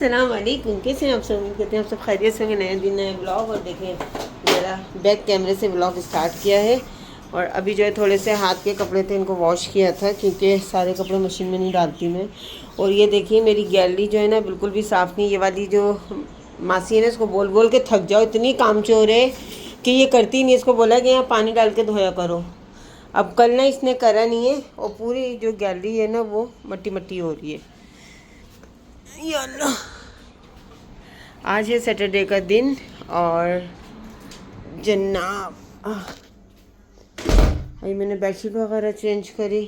अस्सलाम वालेकुम, कैसे हैं आप सब? उम्मीद करते हैं आप सब खैरियत से होंगे। नए दिन नए ब्लॉग। और देखें, मेरा बैक कैमरे से ब्लॉग स्टार्ट किया है। और अभी जो है थोड़े से हाथ के कपड़े थे, इनको वॉश किया था क्योंकि सारे कपड़े मशीन में नहीं डालती मैं। और ये देखिए मेरी गैलरी जो है ना बिल्कुल भी साफ़ नहीं। ये वाली जो मासी है ना, इसको बोल बोल के थक जाओ, इतनी कामचोर है कि ये करती नहीं। इसको बोला कि यहाँ पानी डाल के धोया करो। अब कल ना इसने करा नहीं है और पूरी जो गैलरी है ना वो मट्टी मट्टी हो रही है। या अल्लाह, आज है सैटरडे का दिन। और जनाब अभी मैंने बेडशीट वगैरह चेंज करी।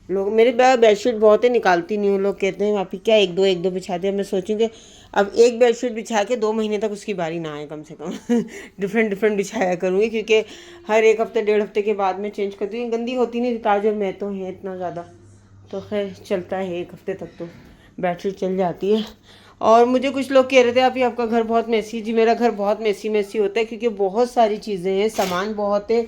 लोग मेरे बेडशीट बहुत ही निकालती नहीं हूँ। लोग कहते हैं वापी क्या एक दो बिछाते हैं। मैं सोचूंगी अब एक बेडशीट बिछा के 2 महीने तक उसकी बारी ना आए कम से कम। डिफरेंट बिछाया करूँगी क्योंकि हर एक हफ्ते 1.5 हफ्ते के बाद में चेंज करती हूँ। गंदी होती नहीं ताज, और मैं तो है इतना ज़्यादा, तो खैर चलता है। 1 हफ्ते तक तो बेडशीट चल जाती है। और मुझे कुछ लोग कह रहे थे आप ही आपका घर बहुत मैसी। जी मेरा घर बहुत मैसी होता है क्योंकि बहुत सारी चीज़ें हैं, सामान बहुत है।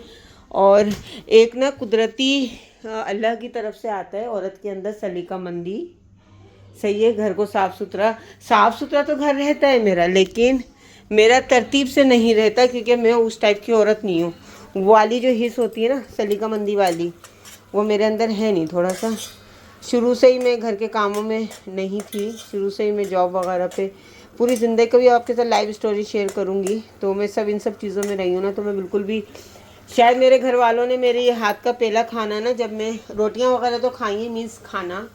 और एक ना कुदरती अल्लाह की तरफ से आता है औरत के अंदर सलीकामंदी। सही है, घर को साफ़ सुथरा तो घर रहता है मेरा, लेकिन मेरा तरतीब से नहीं रहता क्योंकि मैं उस टाइप की औरत नहीं हूँ। वो वाली जो हिस्स होती है ना सलीकामंदी वाली, वो मेरे अंदर है नहीं थोड़ा सा। शुरू से ही मैं घर के कामों में नहीं थी। शुरू से ही मैं जॉब वगैरह पे पूरी ज़िंदगी, कभी आपके साथ लाइव स्टोरी शेयर करूँगी तो मैं इन सब चीज़ों में रही हूँ ना। तो मैं बिल्कुल भी, शायद मेरे घर वालों ने मेरे ये हाथ का पहला खाना ना, जब मैं रोटियां वगैरह तो खाई है मीन्स खाना,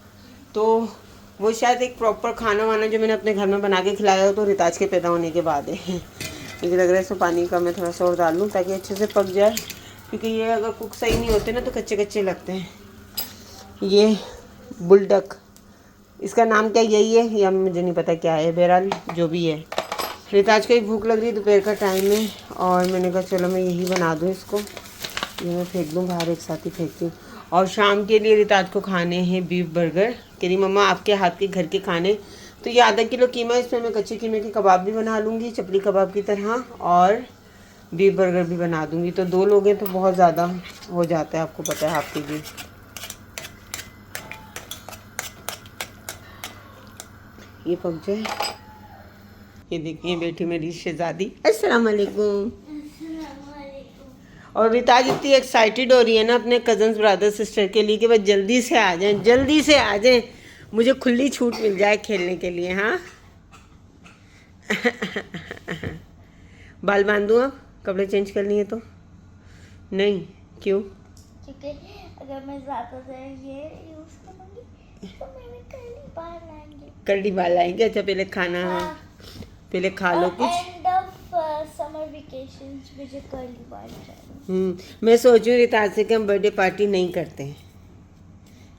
तो वो शायद एक प्रॉपर खाना वाना जो मैंने अपने घर में बना के खिलाया हो तो रिताज के पैदा होने के बाद है। मुझे लग रहा है इसमें पानी का मैं थोड़ा सा और डाल लूँ ताकि अच्छे से पक जाए, क्योंकि ये अगर कुक सही नहीं होते ना तो कच्चे कच्चे लगते हैं। ये बुलडक, इसका नाम क्या यही है या मुझे नहीं पता क्या है, बहरहाल जो भी है। रिताज को ही भूख लग रही है, दोपहर का टाइम है और मैंने कहा चलो मैं यही बना दूँ इसको। ये मैं फेंक दूँ बाहर, एक साथ ही फेंकती हूँ। और शाम के लिए रिताज को खाने हैं बीफ बर्गर। कह रही मम्मा आपके हाथ के घर के खाने। तो ये आधा किलो कीमा, इसमें मैं कच्चे कीमे के कबाब भी बना लूँगी चपली कबाब की तरह, और बीफ बर्गर भी बना दूँगी। तो 2 लोग हैं तो बहुत ज़्यादा हो जाता है, आपको पता है आपके लिए। ये पक जाए। ये देखिए बेटी मेरी शहजादी, अस्सलाम वालेकुम। और रिताज इतनी एक्साइटेड हो रही है ना अपने कज़न्स ब्रदर सिस्टर के लिए कि बस जल्दी से आ जाएं, जल्दी से आ जाएं, मुझे खुली छूट मिल जाए खेलने के लिए। हाँ बाल बांध दूँ अब, कपड़े चेंज करनी है तो? नहीं, क्यों? क्योंकि अगर मैं ज़्यादा देर ये यूज़ करूँगी तो मेरे कर्ली बाल आएंगे। अच्छा पहले खाना, हाँ। पहले खा लो कुछ। एंड ऑफ समर वेकेशंस मुझे कर्ली बाल चाहिए। मैं सोच रही हूँ रिताज से कि हम बर्थडे पार्टी नहीं करते हैं,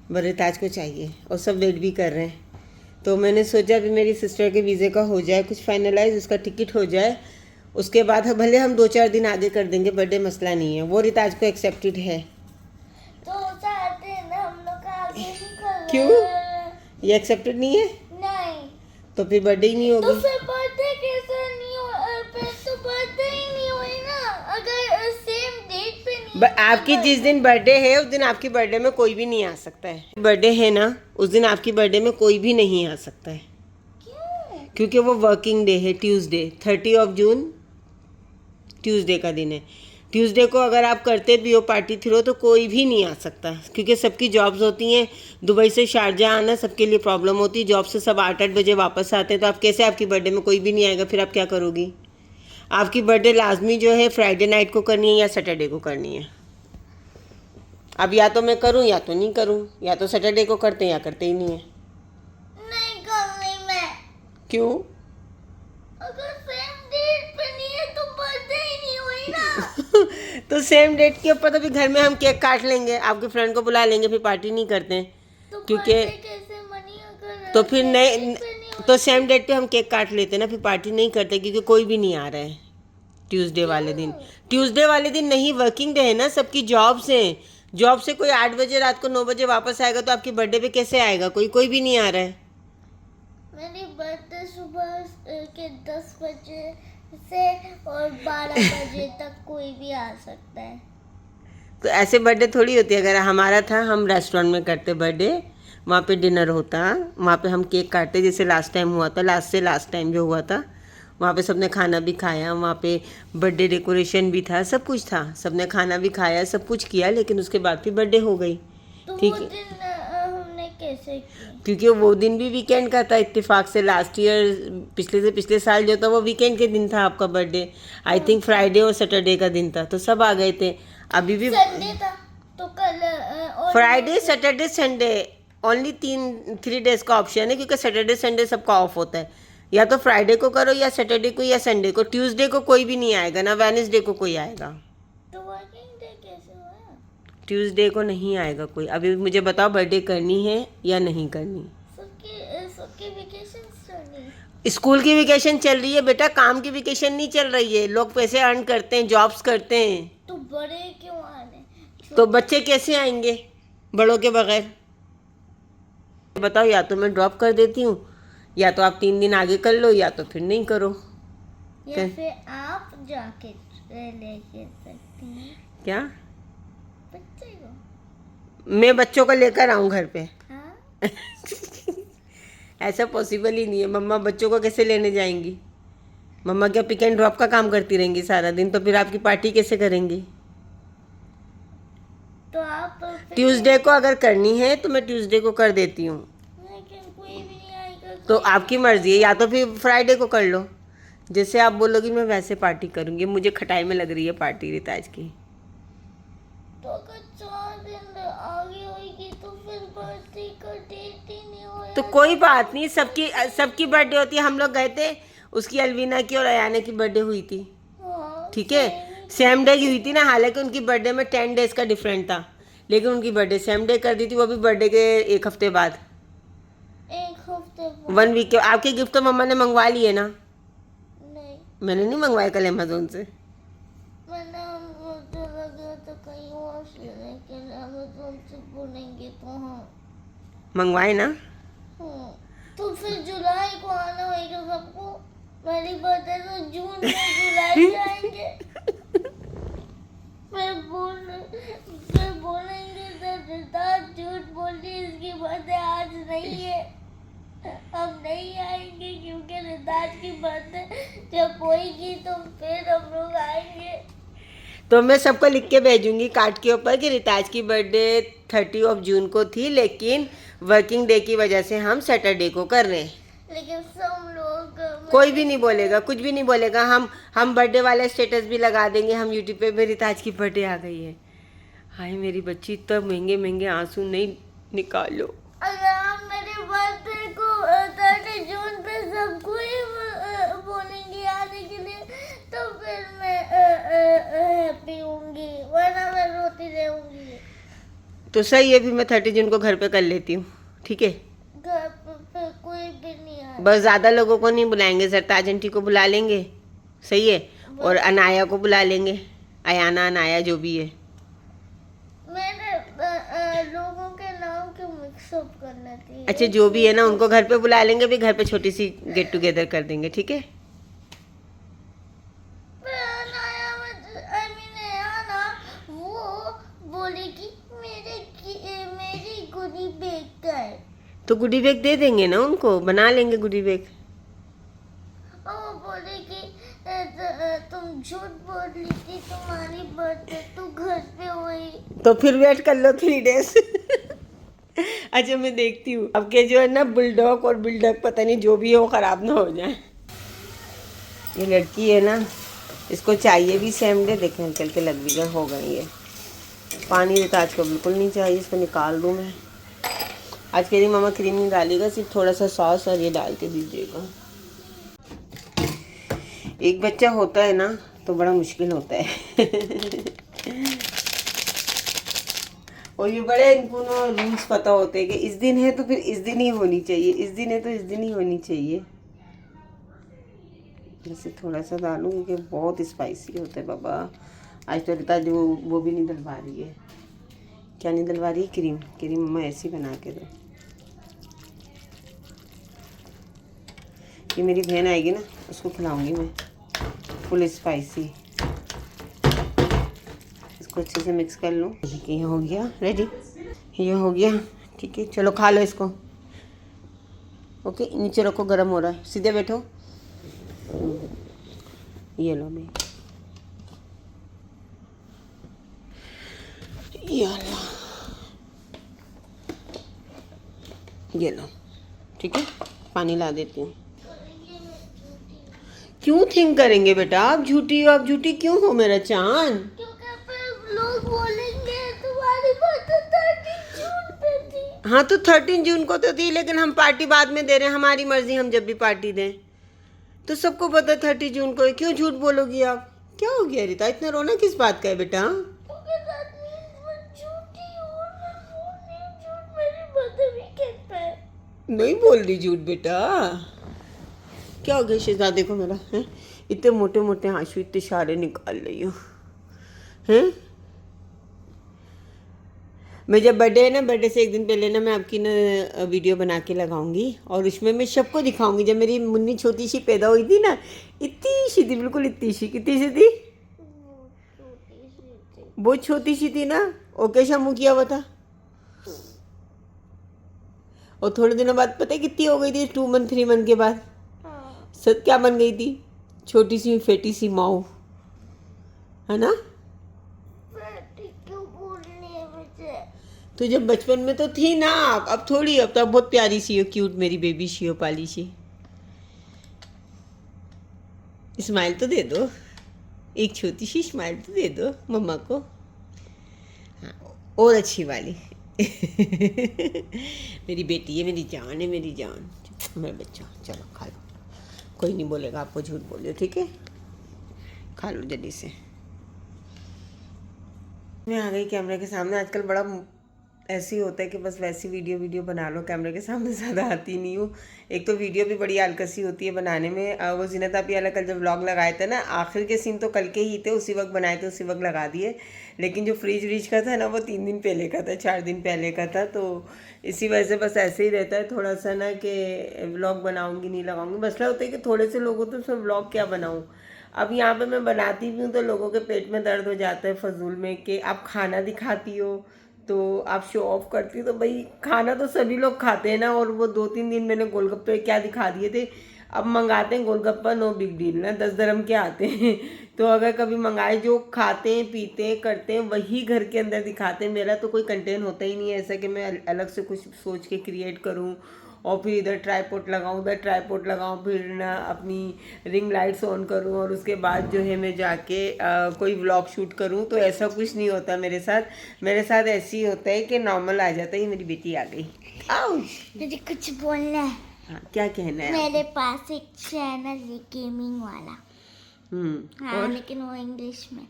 पर रिताज को चाहिए और सब वेट भी कर रहे हैं। तो मैंने सोचा अभी मेरी सिस्टर के वीज़े का हो जाए कुछ फाइनलाइज, उसका टिकट हो जाए, उसके बाद भले हम 2-4 दिन आगे कर देंगे, बर्थडे मसला नहीं है। वो रिताज को एक्सेप्टेड है। तो चाहते हैं ना हम लोग का आगे ही कर रहे क्यों? हैं। ये एक्सेप्टेड नहीं है नहीं तो फिर बर्थडे ही नहीं तो होगी। फिर बर्थडे कैसे नहीं हो, फिर तो बर्थडे ही नहीं हुई ना अगर सेम डेट पे नहीं। आपकी जिस दिन बर्थडे है उस दिन आपकी बर्थडे में कोई भी नहीं आ सकता है। बर्थडे है ना उस दिन आपकी बर्थडे में कोई भी नहीं आ सकता है। क्यों? क्योंकि वो वर्किंग डे है, ट्यूसडे, 30 जून ट्यूसडे का दिन है। ट्यूसडे को अगर आप करते भी हो पार्टी थ्रो तो कोई भी नहीं आ सकता, क्योंकि सबकी जॉब्स होती हैं। दुबई से शारजाह आना सबके लिए प्रॉब्लम होती है। जॉब से सब 8-8 बजे वापस आते हैं, तो आप कैसे, आपकी बर्थडे में कोई भी नहीं आएगा, फिर आप क्या करोगी? आपकी बर्थडे लाजमी जो है फ्राइडे नाइट को करनी है या सैटरडे को करनी है। अब या तो मैं करूं या तो नहीं करूं, या तो सैटरडे को करते हैं या करते ही नहीं है। नहीं करनी मैं। क्यों? अगर सेम डेट पे नहीं है तो बर्थडे ही नहीं हुई ना। तो सेम डेट के ऊपर तो फिर घर में हम केक काट लेंगे, आपके फ्रेंड को बुला लेंगे, फिर पार्टी नहीं करते हैं। तो क्योंकि कैसे मनी अगर तो फिर नहीं, तो तो सेम डेट पे हम केक काट लेते हैं ना, फिर पार्टी नहीं करते क्योंकि कोई भी नहीं आ रहा है ट्यूसडे वाले दिन। ट्यूसडे वाले दिन नहीं, वर्किंग डे है ना, सबकी जॉब से। जॉब से कोई 8 बजे रात को 9 बजे वापस आएगा तो आपकी बर्थडे पे कैसे आएगा? कोई भी नहीं आ रहा है। मेरी बर्थडे सुबह के 10 बजे से और 12 बजे तक कोई भी आ सकता है। तो ऐसे बर्थडे थोड़ी होती है। अगर हमारा था हम रेस्टोरेंट में करते बर्थडे, वहाँ पे डिनर होता, वहाँ पे हम केक काटते जैसे लास्ट टाइम हुआ था, लास्ट टाइम जो हुआ था, वहाँ पे सबने खाना भी खाया, वहाँ पे बर्थडे डेकोरेशन भी था, सब कुछ था, सबने खाना भी खाया, सब कुछ किया, लेकिन उसके बाद फिर बर्थडे हो गई। तो ठीक वो है, दिन हमने कैसे किया? क्योंकि वो दिन भी वीकेंड का था इत्तेफाक से। लास्ट ईयर पिछले से पिछले साल जो था वो वीकेंड के दिन था आपका बर्थडे, आई थिंक फ्राइडे और सैटरडे का दिन था, तो सब आ गए थे। अभी भी संडे था तो कल और Friday Saturday Sunday only 3 days का ऑप्शन है, क्योंकि सैटरडे संडे सबका ऑफ होता है। या तो फ्राइडे को करो, या सैटरडे को, या संडे को। ट्यूसडे को कोई भी नहीं आएगा, ना वेडनेसडे को कोई आएगा। तो वर्किंग डे कैसे हुआ? ट्यूसडे को नहीं आएगा कोई। अभी मुझे बताओ बर्थडे करनी है या नहीं करनी? सबकी वेकेशन चलनी। स्कूल की वेकेशन चल रही है बेटा, काम की वेकेशन नहीं चल रही है। लोग पैसे अर्न करते हैं, जॉब्स करते हैं, तो बड़े क्यों आने? तो बच्चे कैसे आएंगे बड़ों के बगैर? बताओ, या तो मैं ड्रॉप कर देती हूँ, या तो आप 3 दिन आगे कर लो, या तो फिर नहीं करो। या फिर आप जाके लेके सकती हैं क्या बच्चे को? मैं बच्चों को लेकर आऊँ घर पे? हाँ, ऐसा पॉसिबल ही नहीं है। मम्मा बच्चों को कैसे लेने जाएंगी? मम्मा क्या पिक एंड ड्रॉप का काम करती रहेंगी सारा दिन? तो फिर आपकी पार्टी कैसे करेंगी? तो आप फिर- ट्यूसडे को अगर करनी है तो मैं ट्यूसडे को कर देती हूँ, लेकिन कोई भी नहीं आएगा। तो आपकी मर्जी है। या तो फिर फ्राइडे को कर लो, जैसे आप बोलोगी मैं वैसे पार्टी करूँगी। मुझे खटाई में लग रही है पार्टी रिताज की। तो अगर 4 दिन आगे होगी तो फिर बर्थडे का डेट ही नहीं होगा। तो कोई बात नहीं, सबकी बर्थडे होती है। हम लोग गए थे, उसकी अलवीना की और अयाना की बर्थडे हुई थी, हाँ, ठीक है, सेम डे की हुई थी ना। हालांकि उनकी बर्थडे में 10 डेज का डिफरेंट था, लेकिन उनकी बर्थडे सेम डे कर दी थी, वो भी बर्थडे के 1 हफ्ते बाद, एक हफ्ते बाद। 1 वीक के। आपके गिफ्ट तो मम्मा ने मंगवा लिए ना? नहीं, मैंने नहीं मंगवाए कल अमेजोन से। मैंने मुझे लगा तो कहीं और से, लेकिन अमेज़न से बोलेंगे तो हाँ। मंगवाए ना? तो फिर जुलाई को आना होगा सबको। मेरी बर्थडे तो जून में, जुलाई में आएंगे। फिर बोलेंगे तो झूठ बोली, इसकी बर्थडे आज नहीं है, हम नहीं आएंगे, क्योंकि रिताज की बर्थडे जब होगी तो फिर हम लोग आएंगे। तो मैं सबको लिख के भेजूंगी कार्ड के ऊपर कि रिताज की बर्थडे 30 जून को थी, लेकिन वर्किंग डे की वजह से हम सैटरडे को कर रहे हैं। लेकिन सब लोग कोई भी नहीं बोलेगा, कुछ भी नहीं बोलेगा। हम बर्थडे वाला स्टेटस भी लगा देंगे हम यूट्यूब पे, मेरी ताज की बर्थडे आ गई है। हाय मेरी बच्ची, इतना महंगे महंगे आंसू नहीं निकालो। अगर आप मेरे बर्थडे को 30 जून पे सबको ही बोलेंगे आने के लिए, तो फिर मैं हैप्पी होंगी, वरना मैं रोती रहूंगी। तो सही है, फिर मैं 30 जून को घर पे कर लेती हूँ, ठीक है। घर पे फिर कोई भी नहीं आया। बस ज़्यादा लोगों को नहीं बुलाएंगे, सरताज आंटी को बुला लेंगे, सही है, और अनाया को बुला लेंगे, अयाना अनाया जो भी है। मैंने लोगों के नाम क्यों मिक्सअप करना चाहिए? अच्छा जो भी है ना, उनको घर पे बुला लेंगे, भी घर पे छोटी सी गेट टुगेदर कर देंगे, ठीक है। वो बोले कि मेरी गुडी बैग का है, तो गुडी बैग दे देंगे ना उनको, बना लेंगे गुडी बैग। और वो बोले कि तुम झूठ बोल रही थी, तुम्हारी बर्थडे तो घर पे हुई। तो फिर वेट कर लो 3 डेज। अच्छा मैं देखती हूँ आपके जो है ना बुलडॉग और बिल्डॉग, पता नहीं जो भी है वो ख़राब ना हो जाए। ये लड़की है ना, इसको चाहिए भी सेम डे। देखें चल के लग भी हो गई है। पानी देता आज को बिल्कुल नहीं चाहिए, इसको निकाल दूँ मैं। आज कह रही मामा क्रीम नहीं डालेगा, सिर्फ थोड़ा सा सॉस और ये डाल के दीजिएगा। एक बच्चा होता है ना तो बड़ा मुश्किल होता है। और ये बड़े इनको रूल्स पता होते हैं कि इस दिन है तो फिर इस दिन ही होनी चाहिए, इस दिन है तो इस दिन ही होनी चाहिए। जैसे थोड़ा सा डालूँ क्योंकि बहुत स्पाइसी होता है बाबा। आज तो रिता जो वो भी नहीं डलवा रही है। क्या नहीं डलवा रही? क्रीम। क्रीम मम्मा ऐसी बना के दो। ये मेरी बहन आएगी ना, उसको खिलाऊंगी मैं फुल स्पाइसी। इसको अच्छे से मिक्स कर लूँ। ये हो गया रेडी, ये हो गया ठीक है, चलो खा लो इसको। ओके, नीचे रखो, गर्म हो रहा है, सीधे बैठो। ये लो मैं, ये लो, ये लो, ठीक है, पानी ला देती हूँ। क्यों थिंक करेंगे बेटा, आप झूठी हो, आप झूठी क्यों हो मेरा चांद? क्योंकि फिर लोग बोलेंगे तुम्हारी बात तो 13 जून पे थी। हाँ तो 13 जून को तो थी, लेकिन हम पार्टी बाद में दे रहे हैं, हमारी मर्जी, हम जब भी पार्टी दें। तो सबको पता है 30 जून को है, क्यों झूठ बोलोगी आप? क्या हो गया रीता, इतना रोना किस बात का है बेटा? क्योंकि that means मैं झूठी हूँ और मैं बोल रही हूँ झूठ, मेरी मदर भी कहता है। नहीं बोल रही झूठ बेटा। क्या हो गया शहजादे को मेरा, हैं? इतने मोटे मोटे आंसू, इतने सारे निकाल रही हो, हैं? मैं जब बर्थडे है ना, बर्थडे से एक दिन पहले ना मैं आपकी ना वीडियो बना के लगाऊंगी और उसमें मैं सबको दिखाऊंगी। जब मेरी मुन्नी छोटी सी पैदा हुई थी ना, इतनी सी थी, बिल्कुल इतनी सी, कितनी सी थी? बहुत छोटी सी थी ना। ओके शामू किया हुआ था, और थोड़े दिनों बाद पता है कितनी हो गई थी? 2 मंथ 3 मंथ के बाद सब क्या बन गई थी? छोटी सी फेटी सी माऊ, है ना? क्यों बोल रही है मुझे? तो जब बचपन में तो थी ना, अब थोड़ी, अब तो बहुत प्यारी सी हो, क्यूट मेरी बेबी सी हो, पाली सी। स्माइल तो दे दो, एक छोटी सी स्माइल तो दे दो मम्मा को। हाँ, और अच्छी वाली। मेरी बेटी है, मेरी जान है, मेरी जान, मेरा बच्चा। चलो खा लो, कोई नहीं बोलेगा आपको झूठ बोलियो, ठीक है? खा लो जल्दी से। मैं आ गई कैमरे के सामने। आजकल बड़ा ऐसे ही होता है कि बस वैसी वीडियो बना लो, कैमरे के सामने ज़्यादा आती नहीं हूँ। एक तो वीडियो भी बड़ी आलकसी होती है बनाने में। वो जीनत आपी वाला कल जब व्लॉग लगाए थे ना, आखिर के सीन तो कल के ही थे, उसी वक्त बनाए थे, उसी वक्त लगा दिए। लेकिन जो फ्रीज व्रीज का था ना, वो 3 दिन पहले का था, 4 दिन पहले का था। तो इसी वजह से बस ऐसे ही रहता है थोड़ा सा ना कि व्लॉग बनाऊँगी नहीं लगाऊँगी। मसला होता है कि थोड़े से लोगों तो उसमें व्लॉग क्या बनाऊँ। अब यहाँ पे मैं बनाती भी हूँ तो लोगों के पेट में दर्द हो जाता है फजूल में कि आप खाना दिखाती हो तो आप शो ऑफ करती हो। तो भाई खाना तो सभी लोग खाते हैं ना। और वो 2-3 दिन मैंने गोलगप्पे क्या दिखा दिए थे। अब मंगाते हैं गोलगप्पा, नो बिग डील ना, 10 दरम के आते हैं। तो अगर कभी मंगाए, जो खाते हैं पीते हैं करते हैं वही घर के अंदर दिखाते हैं। मेरा तो कोई कंटेंट होता ही नहीं है ऐसा कि मैं अलग से कुछ सोच के क्रिएट करूँ और फिर इधर ट्राईपोड लगाऊं, उधर ट्राईपोड लगाऊं, फिर ना अपनी रिंग लाइट्स ऑन करूं और उसके बाद जो है मैं जाके कोई व्लॉग शूट करूं। तो ऐसा कुछ नहीं होता मेरे साथ। मेरे साथ ऐसे ही होता है कि नॉर्मल आ जाता है। मेरी बेटी आ गई। मुझे कुछ बोलना है। हाँ, क्या कहना है? मेरे पास एक चैनल है गेमिंग वाला। हाँ, और लेकिन वो इंग्लिश में।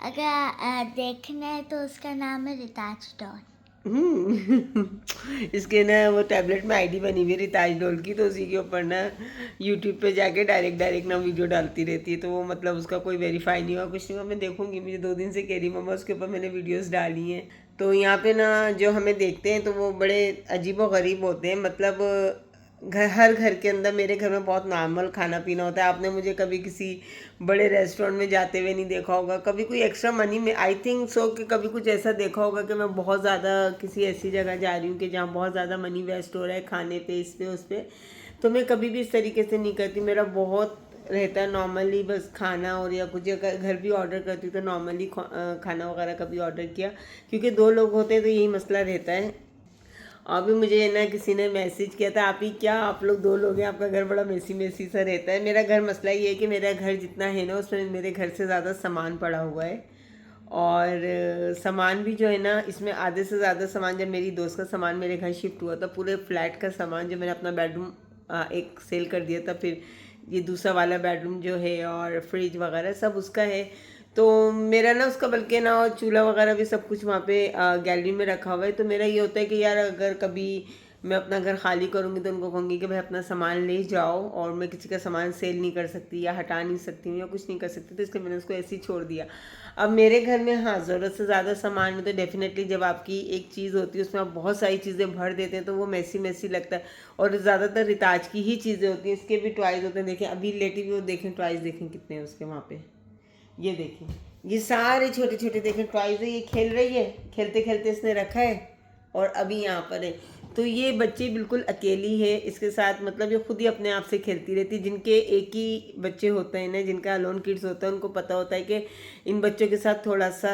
अगर देखना है तो उसका नाम है रिताज डॉल। इसके ना वो टैबलेट में आईडी बनी हुई है रिताज डोल की, तो उसी के ऊपर ना यूट्यूब पे जाके डायरेक्ट ना वीडियो डालती रहती है। तो वो मतलब उसका कोई वेरीफाई नहीं हुआ, कुछ नहीं हुआ। मैं देखूंगी, मुझे 2 दिन से कह रही मम्मा उसके ऊपर मैंने वीडियोस डाली हैं। तो यहाँ पे ना जो हमें देखते हैं तो वो बड़े अजीब व गरीब होते हैं। मतलब हर घर के अंदर, मेरे घर में बहुत नॉर्मल खाना पीना होता है। आपने मुझे कभी किसी बड़े रेस्टोरेंट में जाते हुए नहीं देखा होगा, कभी कोई एक्स्ट्रा मनी में, आई थिंक सो कि कभी कुछ ऐसा देखा होगा कि मैं बहुत ज़्यादा किसी ऐसी जगह जा रही हूँ कि जहाँ बहुत ज़्यादा मनी वेस्ट हो रहा है खाने पे, इस पे उस पे। तो मैं कभी भी इस तरीके से नहीं करती। मेरा बहुत रहता है नॉर्मली बस खाना, और या कुछ घर भी ऑर्डर करती हूँ तो नॉर्मली खाना वगैरह कभी ऑर्डर किया, क्योंकि 2 लोग होते हैं तो यही मसला रहता है। अभी मुझे ना किसी ने मैसेज किया था, आप ही क्या, आप लोग 2 लोग हैं, आपका घर बड़ा मेसी सा रहता है। मेरा घर, मसला ये है कि मेरा घर जितना है ना उसमें मेरे घर से ज़्यादा सामान पड़ा हुआ है। और सामान भी जो है ना, इसमें आधे से ज़्यादा सामान, जब मेरी दोस्त का सामान मेरे घर शिफ्ट हुआ था, पूरे फ्लैट का सामान, जो मैंने अपना बेडरूम एक सेल कर दिया था, फिर ये दूसरा वाला बेडरूम जो है और फ्रिज वगैरह सब उसका है। तो मेरा ना उसका बल्कि ना, और चूल्हा वगैरह भी सब कुछ वहाँ पे गैलरी में रखा हुआ है। तो मेरा ये होता है कि यार अगर कभी मैं अपना घर खाली करूँगी तो उनको कहूँगी कि भाई अपना सामान ले जाओ, और मैं किसी का सामान सेल नहीं कर सकती या हटा नहीं सकती हूँ या कुछ नहीं कर सकती। तो इसलिए मैंने उसको ऐसे ही छोड़ दिया। अब मेरे घर में हाँ ज़रूरत से ज़्यादा सामान है तो डेफिनेटली जब आपकी एक चीज़ होती है उसमें आप बहुत सारी चीज़ें भर देते हैं तो वो मैसी लगता है। और ज़्यादातर रिताज की ही चीज़ें होती हैं। इसके भी टॉयज़ होते हैं, देखें अभी रिलेटिव वो देखें टॉयज़ देखें कितने हैं उसके वहाँ पे, ये देखें, ये सारे छोटे छोटे देखें टॉयज़ है। ये खेल रही है, खेलते खेलते इसने रखा है और अभी यहाँ पर है। तो ये बच्ची बिल्कुल अकेली है, इसके साथ मतलब ये खुद ही अपने आप से खेलती रहती है। जिनके एक ही बच्चे होते हैं ना, जिनका अलोन किड्स होता है, उनको पता होता है कि इन बच्चों के साथ थोड़ा सा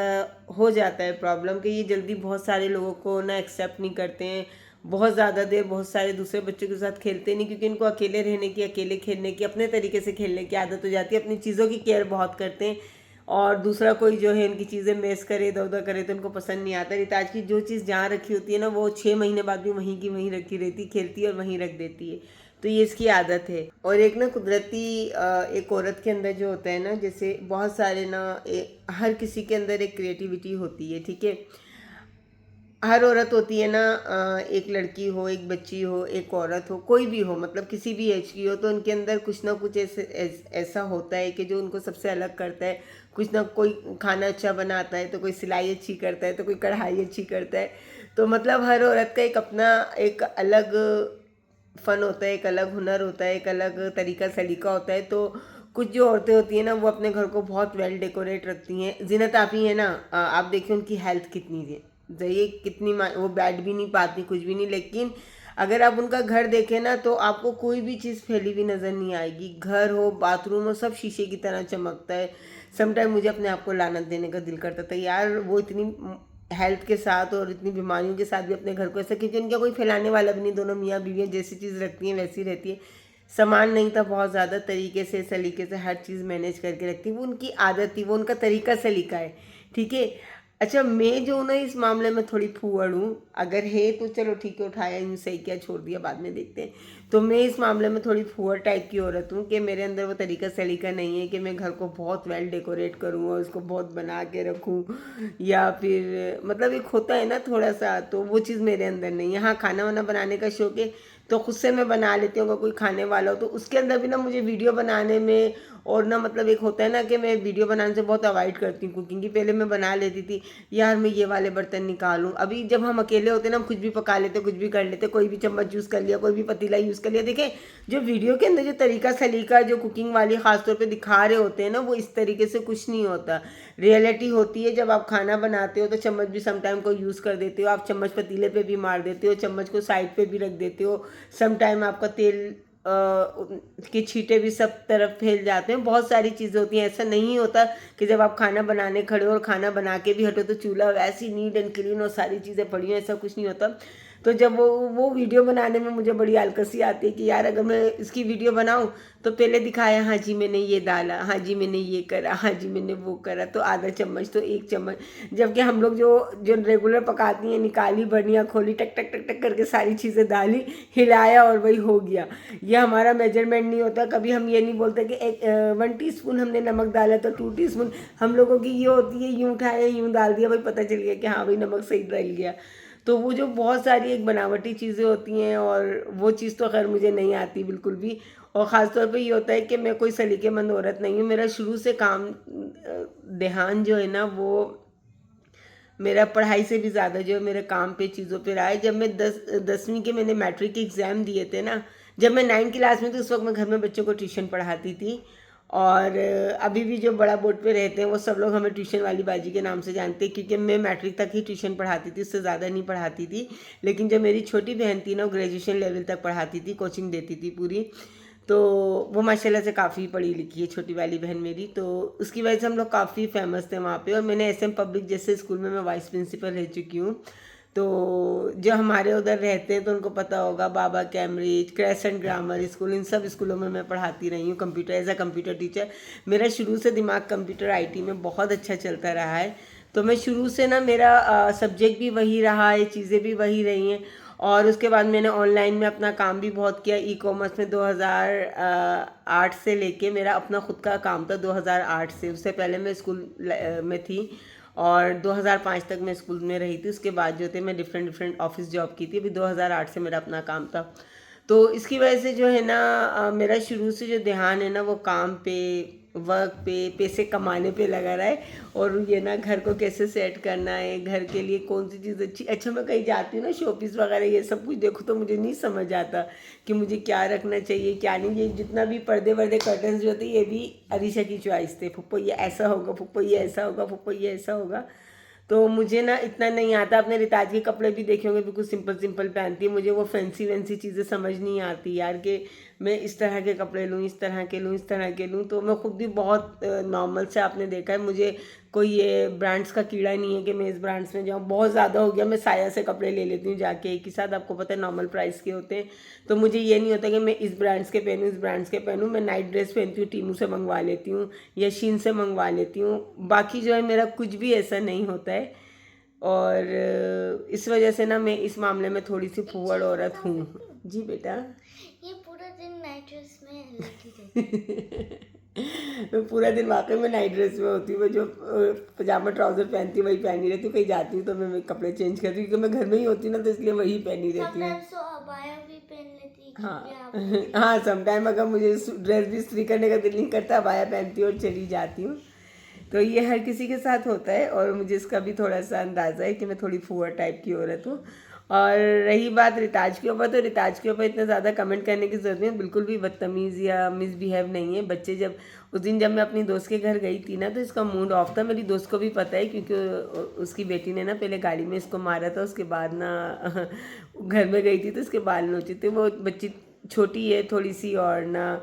हो जाता है प्रॉब्लम कि ये जल्दी बहुत सारे लोगों को ना एक्सेप्ट नहीं करते हैं, बहुत ज़्यादा देर बहुत सारे दूसरे बच्चों के साथ खेलते नहीं, क्योंकि इनको अकेले रहने की, अकेले खेलने की, अपने तरीके से खेलने की आदत हो जाती है। अपनी चीज़ों की केयर बहुत करते हैं और दूसरा कोई जो है इनकी चीज़ें मेस करे, इधर उधर करे तो उनको पसंद नहीं आता। रिताज की जो चीज़ जहाँ रखी होती है ना, वो 6 महीने बाद भी वहीं की वहीं रखी रहती, खेलती है और वहीं रख देती है। तो ये इसकी आदत है। और एक ना कुदरती एक औरत के अंदर जो होता है ना, जैसे बहुत सारे ना हर किसी के अंदर एक क्रिएटिविटी होती है, ठीक है। हर औरत होती है ना, एक लड़की हो, एक बच्ची हो, एक औरत हो, कोई भी हो, मतलब किसी भी एज की हो, तो उनके अंदर कुछ ना कुछ ऐसा होता है कि जो उनको सबसे अलग करता है। कुछ ना कोई खाना अच्छा बनाता है, तो कोई सिलाई अच्छी करता है, तो कोई कढ़ाई अच्छी करता है। तो मतलब हर औरत का एक अपना एक अलग फ़न होता है, एक अलग हुनर होता है, एक अलग तरीका सलीका होता है। तो कुछ जो औरतें होती हैं ना, वो अपने घर को बहुत वेल डेकोरेट रखती हैं। ज़ीनत आपी है ना, आप देखिए उनकी हेल्थ कितनी है, ये कितनी वो बैठ भी नहीं पाती, कुछ भी नहीं, लेकिन अगर आप उनका घर देखें ना, तो आपको कोई भी चीज़ फैली हुई नज़र नहीं आएगी। घर हो, बाथरूम हो, सब शीशे की तरह चमकता है। समटाइम मुझे अपने आप को लानत देने का दिल करता था, यार वो इतनी हेल्थ के साथ और इतनी बीमारियों के साथ भी अपने घर को ऐसा, क्योंकि उनका कोई फैलाने वाला भी नहीं, दोनों मियाँ बीवियाँ जैसी चीज़ रखती हैं वैसी रहती है। सामान नहीं था बहुत ज़्यादा, तरीके से सलीके से हर चीज़ मैनेज करके रखती। वो उनकी आदत थी, वो उनका तरीका सलीका है, ठीक है। अच्छा, मैं जो ना इस मामले में थोड़ी फूहड़ हूँ, अगर है तो चलो ठीक है, उठाया यूँ सही किया, छोड़ दिया, बाद में देखते हैं। तो मैं इस मामले में थोड़ी फूहड़ टाइप की औरत हूँ कि मेरे अंदर वो तरीका सलीका नहीं है कि मैं घर को बहुत वेल डेकोरेट करूँ और उसको बहुत बना के रखूँ, या फिर मतलब एक होता है ना थोड़ा सा, तो वो चीज़ मेरे अंदर नहीं है। हाँ, खाना वाना बनाने का शौक है, तो खुद से मैं बना लेती हूँ। अगर कोई खाने वाला हो तो उसके अंदर भी ना मुझे वीडियो बनाने में, और ना मतलब एक होता है ना कि मैं वीडियो बनाने से बहुत अवॉइड करती हूँ कुकिंग की। पहले मैं बना लेती थी, यार मैं ये वाले बर्तन निकालूं। अभी जब हम अकेले होते हैं ना, हम कुछ भी पका लेते, कुछ भी कर लेते, कोई भी चम्मच यूज़ कर लिया, कोई भी पतीला यूज़ कर लिया। देखें, जो वीडियो के अंदर जो तरीका सलीका जो कुकिंग वाली ख़ासतौर पे दिखा रहे होते हैं ना, वो इस तरीके से कुछ नहीं होता। रियलिटी होती है, जब आप खाना बनाते हो तो चम्मच भी समटाइम को यूज़ कर देते हो, आप चम्मच पतीले पे भी मार देते हो, चम्मच को साइड पे भी रख देते हो। समटाइम आपका तेल के छींटे भी सब तरफ फैल जाते हैं। बहुत सारी चीज़ें होती हैं। ऐसा नहीं होता कि जब आप खाना बनाने खड़े हो और खाना बना के भी हटो तो चूल्हा वैसी नीट एंड क्लीन और सारी चीज़ें पड़ी हैं, ऐसा कुछ नहीं होता। तो जब वो वीडियो बनाने में मुझे बड़ी आलकसी आती है कि यार अगर मैं इसकी वीडियो बनाऊं तो पहले दिखाया, हाँ जी मैंने ये डाला, हाँ जी मैंने ये करा, हाँ जी मैंने वो करा, तो आधा चम्मच तो एक चम्मच। जबकि हम लोग जो जो रेगुलर पकाती हैं, निकाली बर्नियाँ खोली, टक टक टक टक करके सारी चीज़ें डाली, हिलाया और वही हो गया। ये हमारा मेजरमेंट नहीं होता। कभी हम ये नहीं बोलते कि 1 टीस्पून हमने नमक डाला तो 2 टीस्पून। हम लोगों की ये होती है, यूँ उठाया यूँ डाल दिया, भाई पता चल गया कि हाँ भाई नमक सही डल गया। तो वो जो बहुत सारी एक बनावटी चीज़ें होती हैं, और वो चीज़ तो खैर मुझे नहीं आती बिल्कुल भी। और ख़ासतौर पे ये होता है कि मैं कोई सलीकेमंद औरत नहीं हूँ। मेरा शुरू से काम ध्यान जो है ना, वो मेरा पढ़ाई से भी ज़्यादा जो है मेरे काम पे, चीज़ों पे रहा है। जब मैं 10वीं के मैंने मैट्रिक के एग्ज़ाम दिए थे ना, जब मैं 9th क्लास में थी, उस वक्त मैं घर में बच्चों को ट्यूशन पढ़ाती थी। और अभी भी जो बड़ा बोर्ड पे रहते हैं वो सब लोग हमें ट्यूशन वाली बाजी के नाम से जानते हैं, क्योंकि मैं मैट्रिक तक ही ट्यूशन पढ़ाती थी, उससे ज़्यादा नहीं पढ़ाती थी। लेकिन जो मेरी छोटी बहन थी ना, वो ग्रेजुएशन लेवल तक पढ़ाती थी, कोचिंग देती थी पूरी। तो वो माशाल्लाह से काफ़ी पढ़ी लिखी है छोटी वाली बहन मेरी, तो उसकी वजह से हम लोग काफ़ी फेमस थे वहाँ पे। और मैंने SM पब्लिक जैसे स्कूल में मैं वाइस प्रिंसिपल रह चुकी हूँ। तो जो हमारे उधर रहते हैं तो उनको पता होगा, Baba Cambridge, Crescent Grammar School, इन सब स्कूलों में मैं पढ़ाती रही हूँ computer, as a computer teacher. मेरा शुरू से दिमाग कंप्यूटर IT में बहुत अच्छा चलता रहा है। तो मैं शुरू से ना, मेरा सब्जेक्ट भी वही रहा है, चीज़ें भी वही रही हैं। और उसके बाद मैंने ऑनलाइन में अपना काम भी बहुत किया। E-कॉमर्स में 2008 से लेके मेरा अपना खुद का काम था 2008 से। उससे पहले मैं स्कूल में थी और 2005 तक मैं स्कूल में रही थी। उसके बाद जो थे मैं डिफरेंट ऑफिस जॉब की थी। अभी 2008 से मेरा अपना काम था। तो इसकी वजह से जो है ना, मेरा शुरू से जो ध्यान है ना, वो काम पे, वर्क पे, पैसे कमाने पे लगा रहा है। और ये ना घर को कैसे सेट करना है, घर के लिए कौन सी चीज़ अच्छी। अच्छा, मैं कहीं जाती हूँ ना, शोपीस वगैरह ये सब कुछ देखो तो मुझे नहीं समझ आता कि मुझे क्या रखना चाहिए क्या नहीं। ये जितना भी पर्दे वर्दे कर्टन्स जो होते, ये भी अरीशा की चॉइस थे। फुप्पो ये ऐसा होगा, फुप्पो ये ऐसा होगा, फुप्पो ये ऐसा होगा। तो मुझे ना इतना नहीं आता। अपने रिताज के कपड़े भी देखे होंगे, बिल्कुल सिंपल सिंपल पहनती है। मुझे वो फैंसी वैंसी चीज़ें समझ नहीं आती यार, कि मैं इस तरह के कपड़े लूँ, इस तरह के लूँ, इस तरह के लूँ। तो मैं खुद भी बहुत नॉर्मल से, आपने देखा है, मुझे कोई ये ब्रांड्स का कीड़ा नहीं है कि मैं इस ब्रांड्स में जाऊँ। बहुत ज़्यादा हो गया, मैं साया से कपड़े ले लेती हूँ जाके एक ही साथ। आपको पता है नॉर्मल प्राइस के होते हैं। तो मुझे ये नहीं होता कि मैं इस ब्रांड्स के पहनूँ, इस ब्रांड्स के पहनूँ। मैं नाइट ड्रेस पहनती हूँ, टीमू से मंगवा लेती हूँ या शीन से मंगवा लेती हूँ। बाकी जो है मेरा कुछ भी ऐसा नहीं होता है। और इस वजह से ना मैं इस मामले में थोड़ी सी फूहड़ औरत हूँ। जी बेटा, ये पूरा दिन नाइट ड्रेस में लगी रहती मैं पूरा दिन वाकई में नाइट ड्रेस में होती हूँ। मैं जो पजामा ट्राउजर पहनती हूँ वही पहनी रहती हूँ। कहीं जाती हूँ तो मैं कपड़े चेंज करती हूँ, क्योंकि मैं घर में ही होती हूँ ना, तो इसलिए वही पहनी रहती हूँ। समटाइम्स तो अबाया भी पहन लेती है। हाँ हाँ, समटाइम अगर मुझे ड्रेस भी इस्त्री करने का दिल नहीं करता, अबाया पहनती हूँ और चली जाती हूँ। तो ये हर किसी के साथ होता है, और मुझे इसका भी थोड़ा सा अंदाज़ा है कि मैं थोड़ी फूहड़ टाइप की औरत हूँ। और रही बात रिताज के ऊपर, तो रिताज के ऊपर इतना ज़्यादा कमेंट करने की ज़रूरत नहीं है। बिल्कुल भी बदतमीज़ या मिसबिहेव नहीं है बच्चे। जब उस दिन जब मैं अपनी दोस्त के घर गई थी ना, तो इसका मूड ऑफ था। मेरी दोस्त को भी पता है, क्योंकि उसकी बेटी ने ना पहले गाड़ी में इसको मारा था, उसके बाद ना घर में गई थी तो उसके बाल नोचे थे। वो बच्ची छोटी है थोड़ी सी, और ना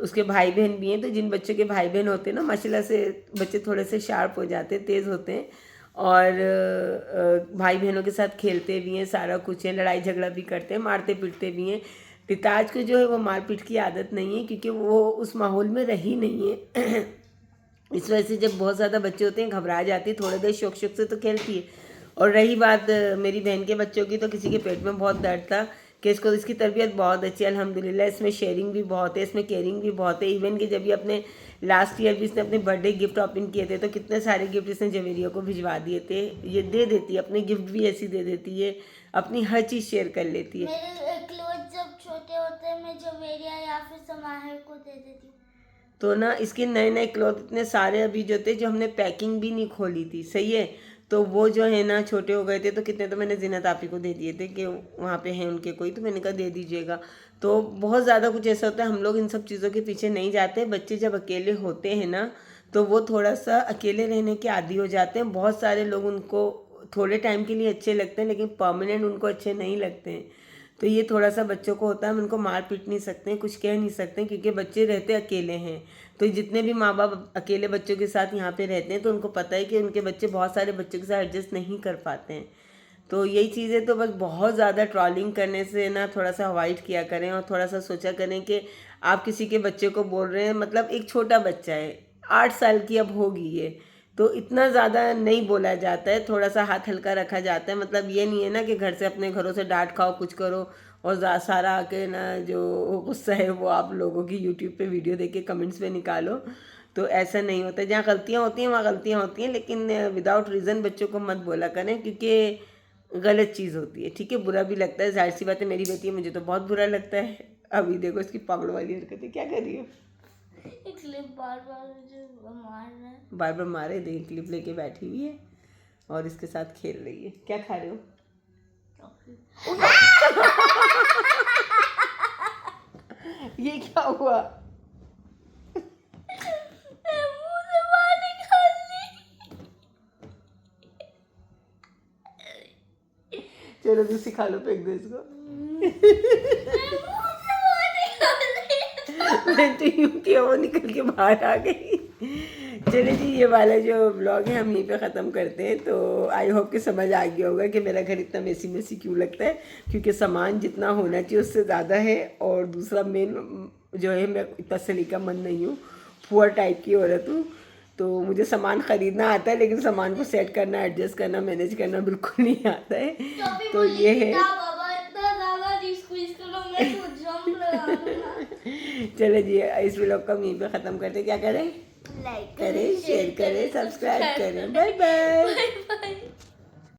उसके भाई बहन भी हैं। तो जिन बच्चों के भाई बहन होते हैं ना, माशाल्लाह से बच्चे थोड़े से शार्प हो जाते हैं, तेज़ होते हैं, और भाई बहनों के साथ खेलते भी हैं, सारा कुछ है, लड़ाई झगड़ा भी करते हैं, मारते पीटते भी हैं। रिताज को जो है वो मारपीट की आदत नहीं है, क्योंकि वो उस माहौल में रही नहीं है। इस वजह से जब बहुत ज़्यादा बच्चे होते हैं घबरा जाती है, थोड़ी देर शौक शौक से तो खेलती है। और रही बात मेरी बहन के बच्चों की, तो किसी के पेट में बहुत दर्द था कि इसकी तरबियत बहुत अच्छी है अल्हम्दुलिल्लाह। इसमें शेयरिंग भी बहुत है, इसमें केयरिंग भी बहुत है। इवन कि जब ये अपने लास्ट ईयर भी इसने अपने बर्थडे गिफ्ट ओपन किए थे, तो कितने सारे गिफ्ट इसने जवेरिया को भिजवा दिए थे। ये दे देती है, अपने गिफ्ट भी ऐसी दे देती है, अपनी हर चीज़ शेयर कर लेती है। मेरे क्लोथ जब छोटे होते हैं मैं जवेरिया या फिर समाहिर को दे देती हूँ। तो ना इसके नए नए क्लॉथ इतने सारे अभी जो थे, जो हमने पैकिंग भी नहीं खोली थी, सही है, तो वो जो है ना छोटे हो गए थे। तो कितने तो मैंने ज़ीनत आपी को दे दिए थे कि वहाँ पे हैं उनके कोई, तो मैंने कहा दे दीजिएगा। तो बहुत ज़्यादा कुछ ऐसा होता है, हम लोग इन सब चीज़ों के पीछे नहीं जाते। बच्चे जब अकेले होते हैं ना, तो वो थोड़ा सा अकेले रहने के आदी हो जाते हैं। बहुत सारे लोग उनको थोड़े टाइम के लिए अच्छे लगते हैं, लेकिन परमानेंट उनको अच्छे नहीं लगते हैं। तो ये थोड़ा सा बच्चों को होता है। हम उनको मार पीट नहीं सकते, कुछ कह नहीं सकते, क्योंकि बच्चे रहते अकेले हैं। तो जितने भी माँ बाप अकेले बच्चों के साथ यहाँ पे रहते हैं, तो उनको पता है कि उनके बच्चे बहुत सारे बच्चों के साथ एडजस्ट नहीं कर पाते हैं। तो यही चीज़ें, तो बस बहुत ज़्यादा ट्रॉलिंग करने से ना थोड़ा सा अवॉइड किया करें, और थोड़ा सा सोचा करें कि आप किसी के बच्चे को बोल रहे हैं, मतलब एक छोटा बच्चा है, 8 साल की अब होगी ये, तो इतना ज़्यादा नहीं बोला जाता है, थोड़ा सा हाथ हल्का रखा जाता है। मतलब ये नहीं है ना कि घर से अपने घरों से डांट खाओ, कुछ करो, और सारा आके ना जो गुस्सा है वो आप लोगों की यूट्यूब पे वीडियो देख के कमेंट्स पे निकालो। तो ऐसा नहीं होता। जहाँ गलतियाँ होती हैं वहाँ गलतियाँ होती हैं, लेकिन विदाउट रीज़न बच्चों को मत बोला करें, क्योंकि गलत चीज़ होती है। ठीक है, बुरा भी लगता है, जाहिर सी बात है, मेरी बेटी है, मुझे तो बहुत बुरा लगता है। अभी देखो इसकी पागल वाली हरकतें क्या कर रही है, इसलिए बार बार मुझे मार रहा है। बार बार मारे दे, क्लिप लेके बैठी हुई है और इसके साथ खेल रही है। क्या खा रहे हो? ये क्या हुआ? मुंह से बाहर निकाल ली। चलो दूसरी खा लो, फेंक दो इसको। मुंह से बाहर निकाल ली। मैं तो यूं कि वो निकल के बाहर आ गई। चलिए जी, ये वाला जो ब्लॉग है हम यहीं पे ख़त्म करते हैं। तो आई होप कि समझ आ गया होगा कि मेरा घर इतना मेसी मेसी क्यों लगता है, क्योंकि सामान जितना होना चाहिए उससे ज़्यादा है। और दूसरा मेन जो है, मैं इतना सलीकामंद नहीं हूँ, पुअर टाइप की औरत हूँ। तो मुझे सामान ख़रीदना आता है, लेकिन सामान को सेट करना, एडजस्ट करना, मैनेज करना बिल्कुल नहीं आता है। तो ये है। चले जी, इस व्लॉग को हम यहीं पे ख़त्म करते। क्या करें? लाइक करें, शेयर करें, सब्सक्राइब करें। Bye bye. Bye bye.